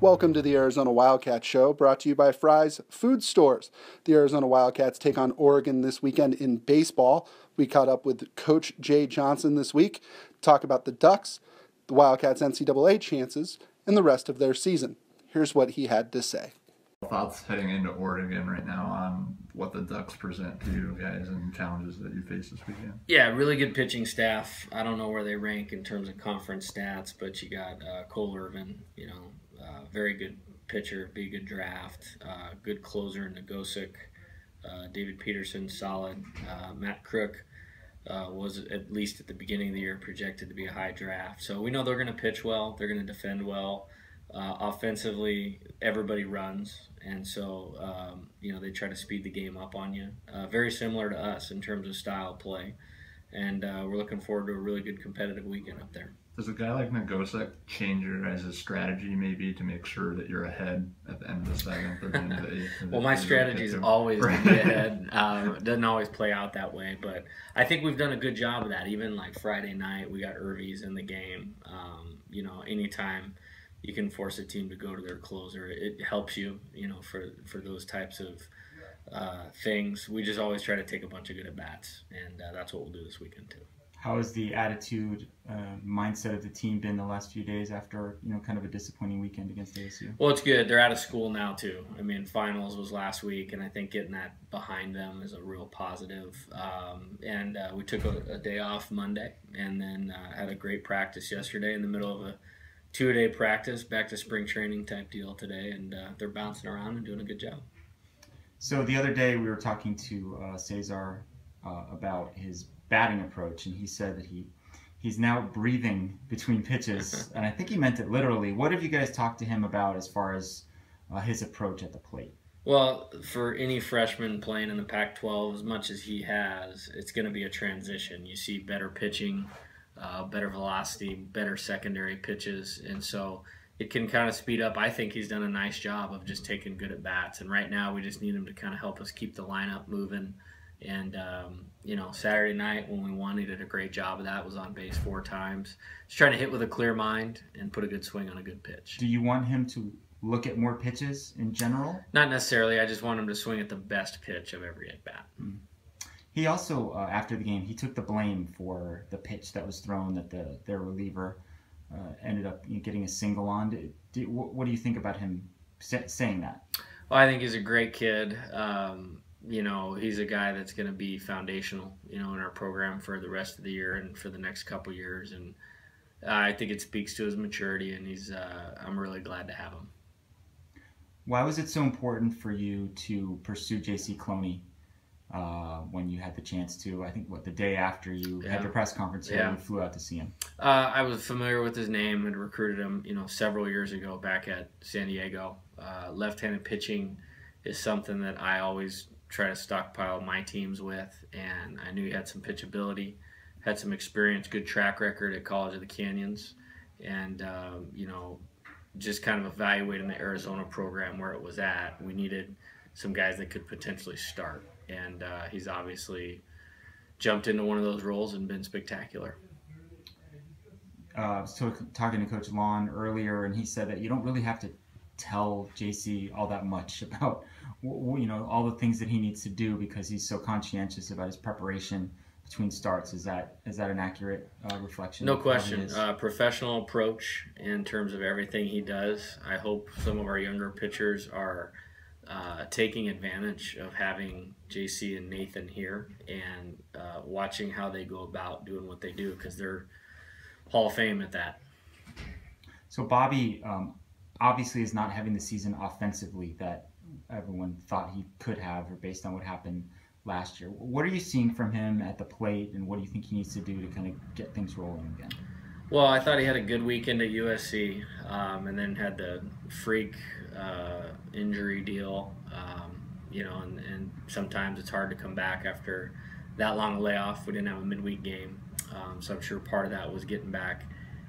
Welcome to the Arizona Wildcats Show, brought to you by Fry's Food Stores. The Arizona Wildcats take on Oregon this weekend in baseball. We caught up with Coach Jay Johnson this week to talk about the Ducks, the Wildcats' NCAA chances, and the rest of their season. Here's what he had to say. Thoughts heading into Oregon right now on what the Ducks present to you guys and challenges that you face this weekend? Yeah, really good pitching staff. I don't know where they rank in terms of conference stats, but you got Cole Irvin, very good pitcher, be a good draft, good closer in Nagosic. David Peterson, solid. Matt Crook was, at least at the beginning of the year, projected to be a high draft. So we know they're going to pitch well. They're going to defend well. Offensively, everybody runs, and so they try to speed the game up on you. Very similar to us in terms of style of play, and we're looking forward to a really good competitive weekend up there. Does a guy like Nagosic change your guys' strategy maybe to make sure that you're ahead at the end of the seventh or the end of the eighth? Well, my strategy is always to be ahead. It doesn't always play out that way, but I think we've done a good job of that. Even like Friday night, we got Irvies in the game. Anytime you can force a team to go to their closer, it helps you, for those types of things. We just always try to take a bunch of good at-bats, and that's what we'll do this weekend too. How has the attitude, mindset of the team been the last few days after, kind of a disappointing weekend against ASU? Well, it's good. They're out of school now too. I mean, finals was last week, and I think getting that behind them is a real positive. We took a day off Monday, and then had a great practice yesterday in the middle of a two-a-day practice, back to spring training type deal today, and they're bouncing around and doing a good job. So the other day we were talking to Cesar about his batting approach, and he said that he's now breathing between pitches, and I think he meant it literally. What have you guys talked to him about as far as his approach at the plate? Well, for any freshman playing in the Pac-12, as much as he has, it's going to be a transition. You see better pitching, better velocity, better secondary pitches, and so it can kind of speed up. I think he's done a nice job of just taking good at-bats, and right now we just need him to kind of help us keep the lineup moving. And, Saturday night when we won, he did a great job of that, was on base 4 times. Just trying to hit with a clear mind and put a good swing on a good pitch. Do you want him to look at more pitches in general? Not necessarily. I just want him to swing at the best pitch of every at-bat. Mm. He also, after the game, he took the blame for the pitch that was thrown that their reliever ended up getting a single on. What do you think about him saying that? Well, I think he's a great kid. He's a guy that's going to be foundational, in our program for the rest of the year and for the next couple years. And I think it speaks to his maturity, and I'm really glad to have him. Why was it so important for you to pursue J.C. Cloney when you had the chance to? I think, the day after you had your press conference here, you flew out to see him. I was familiar with his name and recruited him, several years ago back at San Diego. Left-handed pitching is something that I always try to stockpile my teams with, and I knew he had some pitchability, had some experience, good track record at College of the Canyons, and just kind of evaluating the Arizona program where it was at. We needed some guys that could potentially start, and he's obviously jumped into one of those roles and been spectacular. So talking to Coach Lon earlier, and he said that you don't really have to tell JC all that much about all the things that he needs to do because he's so conscientious about his preparation between starts. Is that an accurate reflection? No question. Professional approach in terms of everything he does. I hope some of our younger pitchers are taking advantage of having JC and Nathan here and watching how they go about doing what they do, because they're Hall of Fame at that. So Bobby obviously is not having the season offensively that everyone thought he could have, or based on what happened last year. What are you seeing from him at the plate, and what do you think he needs to do to kind of get things rolling again? Well, I thought he had a good weekend at USC, and then had the freak injury deal, and sometimes it's hard to come back after that long a layoff. We didn't have a midweek game, so I'm sure part of that was getting back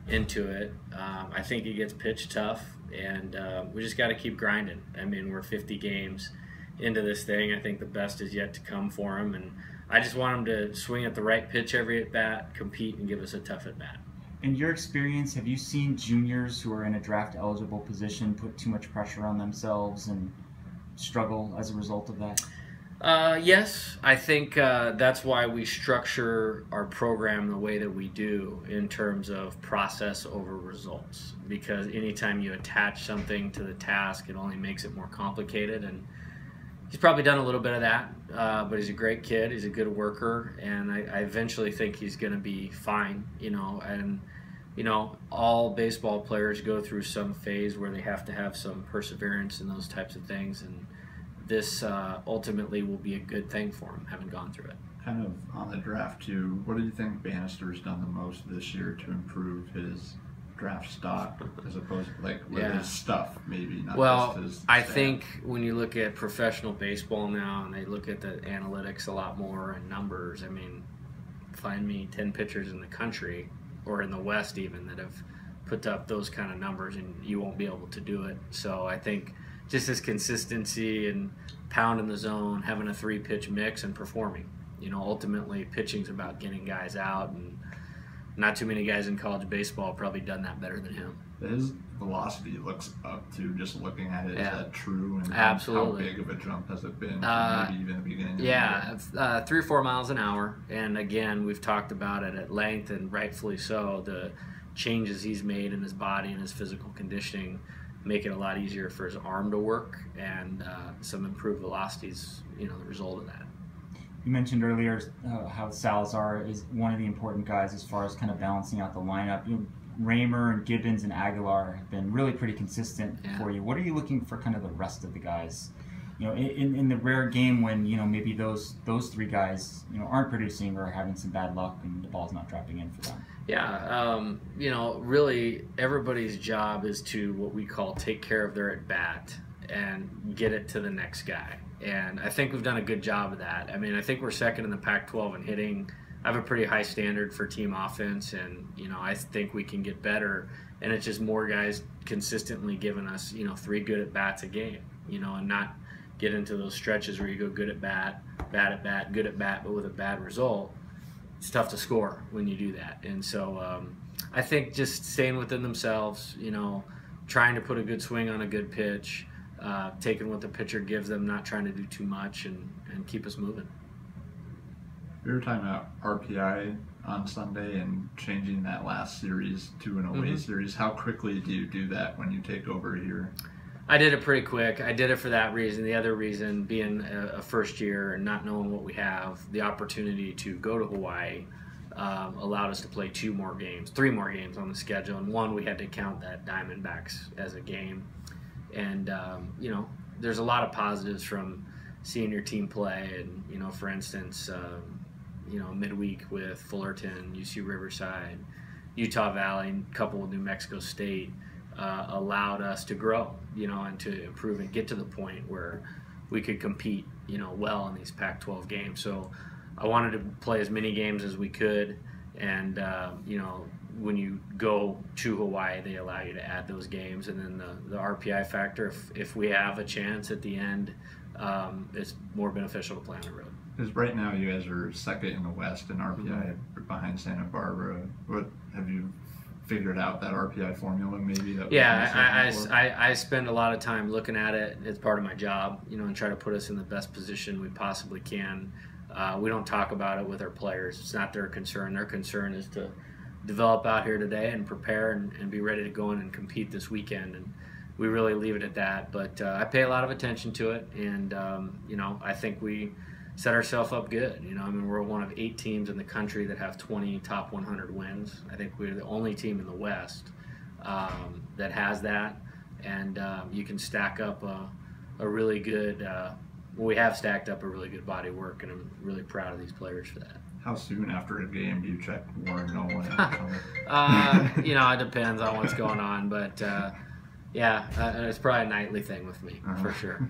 into it. I think he gets pitched tough, and we just got to keep grinding. I mean, we're 50 games into this thing. I think the best is yet to come for him, and I just want him to swing at the right pitch every at bat, compete, and give us a tough at bat. In your experience, have you seen juniors who are in a draft eligible position put too much pressure on themselves and struggle as a result of that? Yes, I think that's why we structure our program the way that we do in terms of process over results. Because anytime you attach something to the task, it only makes it more complicated. And he's probably done a little bit of that, but he's a great kid. He's a good worker, and I eventually think he's going to be fine. And all baseball players go through some phase where they have to have some perseverance and those types of things, and this ultimately will be a good thing for him, having gone through it. Kind of on the draft too, what do you think Bannister's done the most this year to improve his draft stock as opposed to his stuff, maybe not just his I stats? think when you look at professional baseball now and they look at the analytics a lot more and numbers, I mean, find me 10 pitchers in the country or in the West even that have put up those kind of numbers, and you won't be able to do it. So I think just his consistency and pound in the zone, having a 3-pitch mix and performing. Ultimately pitching's about getting guys out, and not too many guys in college baseball have probably done that better than him. His velocity looks up to just looking at it. Yeah. Is that true? And Absolutely. How big of a jump has it been from maybe even the beginning of the year? 3 or 4 miles an hour. And again, we've talked about it at length, and rightfully so. The changes he's made in his body and his physical conditioning make it a lot easier for his arm to work, and some improved velocities, the result of that. You mentioned earlier how Salazar is one of the important guys as far as kind of balancing out the lineup. Raymer and Gibbons and Aguilar have been really pretty consistent for you. What are you looking for kind of the rest of the guys? In the rare game when, maybe those 3 guys, aren't producing or having some bad luck and the ball's not dropping in for them. Yeah, really everybody's job is to what we call take care of their at-bat and get it to the next guy. And I think we've done a good job of that. I mean, I think we're second in the Pac-12 in hitting. I have a pretty high standard for team offense, and, I think we can get better. And it's just more guys consistently giving us, 3 good at-bats a game, and not get into those stretches where you go good at bat, bad at bat, good at bat, but with a bad result. It's tough to score when you do that. And so I think just staying within themselves, trying to put a good swing on a good pitch, taking what the pitcher gives them, not trying to do too much, and keep us moving. We were talking about RPI on Sunday and changing that last series to an away series. How quickly do you do that when you take over here? I did it pretty quick. I did it for that reason. The other reason being a first year and not knowing what we have, the opportunity to go to Hawaii allowed us to play 3 more games on the schedule. And one, we had to count that Diamondbacks as a game. And, there's a lot of positives from seeing your team play. And, for instance, midweek with Fullerton, UC Riverside, Utah Valley, coupled with New Mexico State, allowed us to grow, and to improve and get to the point where we could compete, well in these Pac-12 games. So I wanted to play as many games as we could, and when you go to Hawaii, they allow you to add those games, and then the RPI factor, if we have a chance at the end, it's more beneficial to play on the road. Because right now you guys are second in the West in RPI behind Santa Barbara. What have you figured out that RPI formula maybe? I spend a lot of time looking at it. It's part of my job, and try to put us in the best position we possibly can. We don't talk about it with our players. It's not their concern. Their concern is to develop out here today and prepare and be ready to go in and compete this weekend. And we really leave it at that. But I pay a lot of attention to it, and I think we set ourselves up good. We're one of 8 teams in the country that have 20 top 100 wins. I think we're the only team in the West that has that, and you can stack up a really good. We have stacked up a really good body of work, and I'm really proud of these players for that. How soon after a game do you check Warren Nolan? It depends on what's going on, but it's probably a nightly thing with me for sure.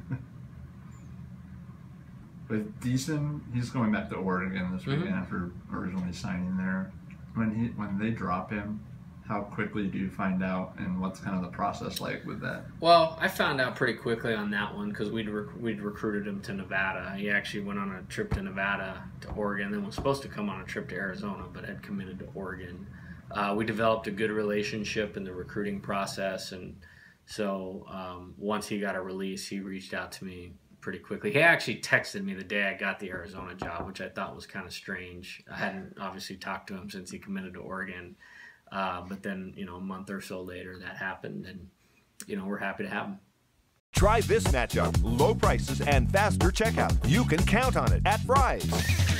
With Deason, he's going back to Oregon this weekend after originally signing there. When they drop him, how quickly do you find out, and what's kind of the process like with that? Well, I found out pretty quickly on that one because we'd recruited him to Nevada. He actually went on a trip to Nevada to Oregon, then was supposed to come on a trip to Arizona, but had committed to Oregon. we developed a good relationship in the recruiting process, and so once he got a release, he reached out to me pretty quickly. He actually texted me the day I got the Arizona job, which I thought was kind of strange. I hadn't obviously talked to him since he committed to Oregon, but then a month or so later that happened, and we're happy to have him. Try this matchup: low prices and faster checkout. You can count on it at Fry's.